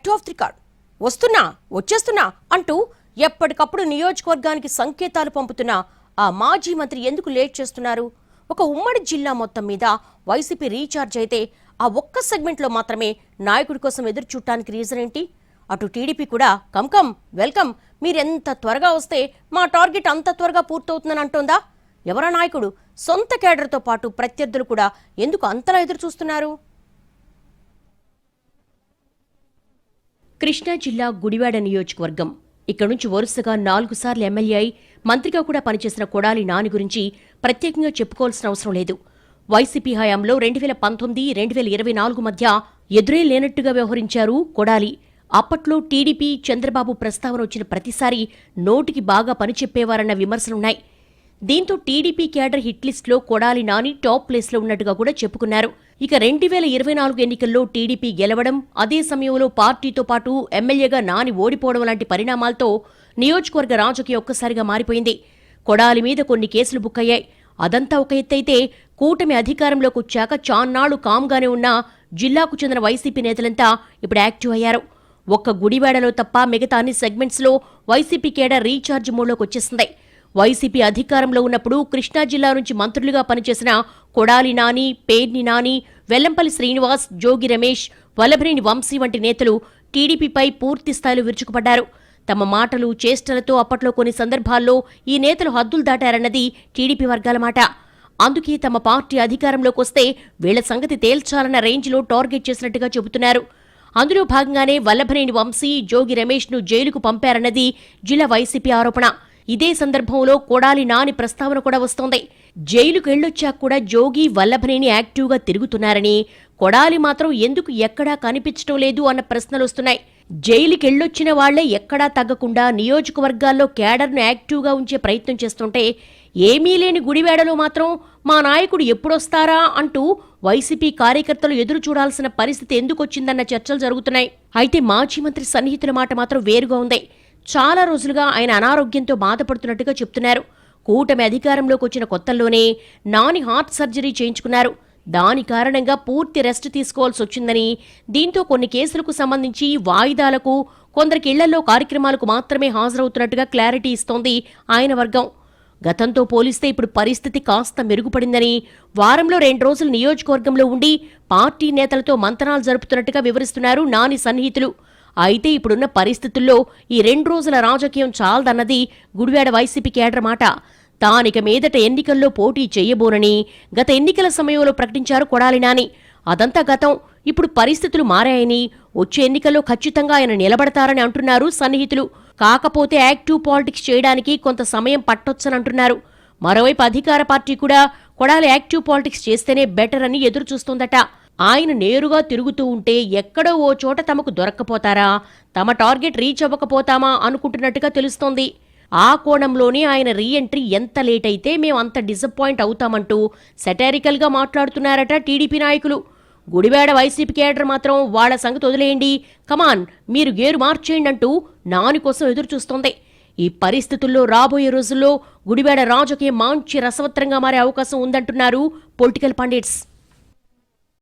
Hit of the card వస్తున్నా వచ్చేస్తున్నా అంటూ ఎప్పటికప్పుడు నియోజకవర్గానికి సంకేతాలు పంపుతున్న ఆ మాజీ మంత్రి ఎందుకు లేట్ చేస్తున్నారు? ఒక ఉమ్మడి జిల్లా మొత్తం మీద వైసీపీ రీఛార్జ్ అయితే ఆ ఒక్క సెగ్మెంట్లో మాత్రమే నాయకుడి కోసం ఎదురు చూడటానికి రీజన్ ఏంటి? అటు టీడీపీ కూడా కమ్ వెల్కమ్, మీరెంత త్వరగా వస్తే మా టార్గెట్ అంత త్వరగా పూర్తవుతుందని అంటోందా? ఎవరా నాయకుడు సొంత కేడర్తో పాటు ప్రత్యర్థులు కూడా ఎందుకు అంతలా ఎదురు చూస్తున్నారు? కృష్ణా జిల్లా గుడివాడ నియోజకవర్గం. ఇక్కడి నుంచి వరుసగా 4 సార్లు ఎమ్మెల్యే అయి మంత్రిగా కూడా పనిచేసిన కొడాలి నాని గురించి ప్రత్యేకంగా చెప్పుకోవాల్సిన అవసరం లేదు. వైసీపీ హయాంలో 2019, 2024 మధ్య ఎదురే లేనట్టుగా వ్యవహరించారు కొడాలి. అప్పట్లో టీడీపీ, చంద్రబాబు ప్రస్తావన వచ్చిన ప్రతిసారి నోటికి బాగా పనిచెప్పేవారన్న విమర్శలున్నాయి. దీంతో టీడీపీ క్యాడర్ హిట్ లిస్టులో కొడాలి నాని టాప్ ప్లేస్లో ఉన్నట్టుగా కూడా చెప్పుకున్నారు. ఇక 2024 ఎన్నికల్లో టీడీపీ గెలవడం, అదే సమయంలో పార్టీతో పాటు ఎమ్మెల్యేగా నాని ఓడిపోవడం లాంటి పరిణామాలతో నియోజకవర్గ రాజకీయం ఒక్కసారిగా మారిపోయింది. కొడాలి మీద కొన్ని కేసులు బుక్ అయ్యాయి. అదంతా ఒక ఎత్తైతే కూటమి అధికారంలోకి వచ్చాక చాన్నాళ్లు కామ్గానే ఉన్న జిల్లాకు చెందిన వైసీపీ నేతలంతా ఇప్పుడు యాక్టివ్ అయ్యారు. ఒక్క గుడివాడలో తప్ప మిగతా అన్ని సెగ్మెంట్స్లో వైసీపీ కేడర్ రీఛార్జ్ మోడ్లోకి వచ్చేసింది. వైసీపీ అధికారంలో ఉన్నప్పుడు కృష్ణా జిల్లా నుంచి మంత్రులుగా పనిచేసిన కొడాలి నాని, పేర్ని నాని, వెల్లంపల్లి శ్రీనివాస్, జోగి రమేష్, వల్లభనేని వంశీ వంటి నేతలు టీడీపీపై పూర్తి స్థాయిలో విరుచుకుపడ్డారు. తమ మాటలు, చేష్టలతో అప్పట్లో కొన్ని సందర్భాల్లో ఈ నేతలు హద్దులు దాటారన్నది టీడీపీ వర్గాల మాట. అందుకే తమ పార్టీ అధికారంలోకి వస్తే వీళ్ల సంగతి తేల్చాలన్న రేంజ్లో టార్గెట్ చేసినట్టుగా చెబుతున్నారు. అందులో భాగంగానే వల్లభనేని వంశీ, జోగి రమేష్ను జైలుకు పంపారన్నది జిల్లా వైసీపీ ఆరోపణ. ఇదే సందర్భంలో కొడాలి నాని ప్రస్తావన కూడా వస్తోంది. జైలుకు వెళ్లొచ్చాక కూడా జోగి, వల్లభనేని యాక్టివ్గా తిరుగుతున్నారని, కొడాలి మాత్రం ఎందుకు ఎక్కడా కనిపించడం లేదు అన్న ప్రశ్నలొస్తున్నాయి. జైలుకెళ్లొచ్చిన వాళ్లే ఎక్కడా తగ్గకుండా నియోజకవర్గాల్లో క్యాడర్ను యాక్టివ్గా ఉంచే ప్రయత్నం చేస్తుంటే, ఏమీ లేని గుడివాడలో మాత్రం మా నాయకుడు ఎప్పుడొస్తారా అంటూ వైసీపీ కార్యకర్తలు ఎదురు చూడాల్సిన పరిస్థితి ఎందుకొచ్చిందన్న చర్చలు జరుగుతున్నాయి. అయితే మాజీ మంత్రి సన్నిహితుల మాట మాత్రం వేరుగా ఉంది. చాలా రోజులుగా ఆయన అనారోగ్యంతో బాధపడుతున్నట్టుగా చెప్తున్నారు. కూటమి అధికారంలోకి వచ్చిన కొత్తల్లోనే నాని హార్ట్ సర్జరీ చేయించుకున్నారు. దాని కారణంగా పూర్తి రెస్ట్ తీసుకోవాల్సి వచ్చిందని, దీంతో కొన్ని కేసులకు సంబంధించి వాయిదాలకు, కొందరికి ఇళ్లలో కార్యక్రమాలకు మాత్రమే హాజరవుతున్నట్టుగా క్లారిటీ ఇస్తోంది ఆయన వర్గం. గతంతో పోలిస్తే ఇప్పుడు పరిస్థితి కాస్త మెరుగుపడిందని, వారంలో 2 రోజులు నియోజకవర్గంలో ఉండి పార్టీ నేతలతో మంతనాలు జరుపుతున్నట్టుగా వివరిస్తున్నారు నాని సన్నిహితులు. అయితే ఇప్పుడున్న పరిస్థితుల్లో ఈ 2 రోజుల రాజకీయం చాలదన్నది గుడివాడ వైసీపీ కేడర్ మాట. తానిక మీదట ఎన్నికల్లో పోటీ చేయబోనని గత ఎన్నికల సమయంలో ప్రకటించారు కొడాలి నాని. అదంతా గతం. ఇప్పుడు పరిస్థితులు మారాయని, వచ్చే ఎన్నికల్లో ఖచ్చితంగా ఆయన నిలబడతారని అంటున్నారు సన్నిహితులు. కాకపోతే యాక్టివ్ పాలిటిక్స్ చేయడానికి కొంత సమయం పట్టొచ్చనంటున్నారు. మరోవైపు అధికార పార్టీ కూడా కొడాలి యాక్టివ్ పాలిటిక్స్ చేస్తేనే బెటర్ అని ఎదురు చూస్తోందట. ఆయన నేరుగా తిరుగుతూ ఉంటే ఎక్కడో ఓ చోట తమకు దొరక్కపోతారా, తమ టార్గెట్ రీచ్ అవ్వకపోతామా అనుకుంటున్నట్టుగా తెలుస్తోంది. ఆ కోణంలోనే ఆయన రీఎంట్రీ ఎంత లేట్ అయితే మేము అంత డిసప్పాయింట్ అవుతామంటూ సెటారికల్గా మాట్లాడుతున్నారట టీడీపీ నాయకులు. గుడివాడ వైసీపీ కేడర్ మాత్రం వాళ్ల సంగతి వదిలేయండి, కమాన్ మీరు గేరు మార్చేయండి అంటూ నాని కోసం ఎదురు చూస్తోంది. ఈ పరిస్థితుల్లో రాబోయే రోజుల్లో గుడివాడ రాజకీయం మంచి రసవత్రంగా మారే అవకాశం ఉందంటున్నారు పొలిటికల్ పండిట్స్.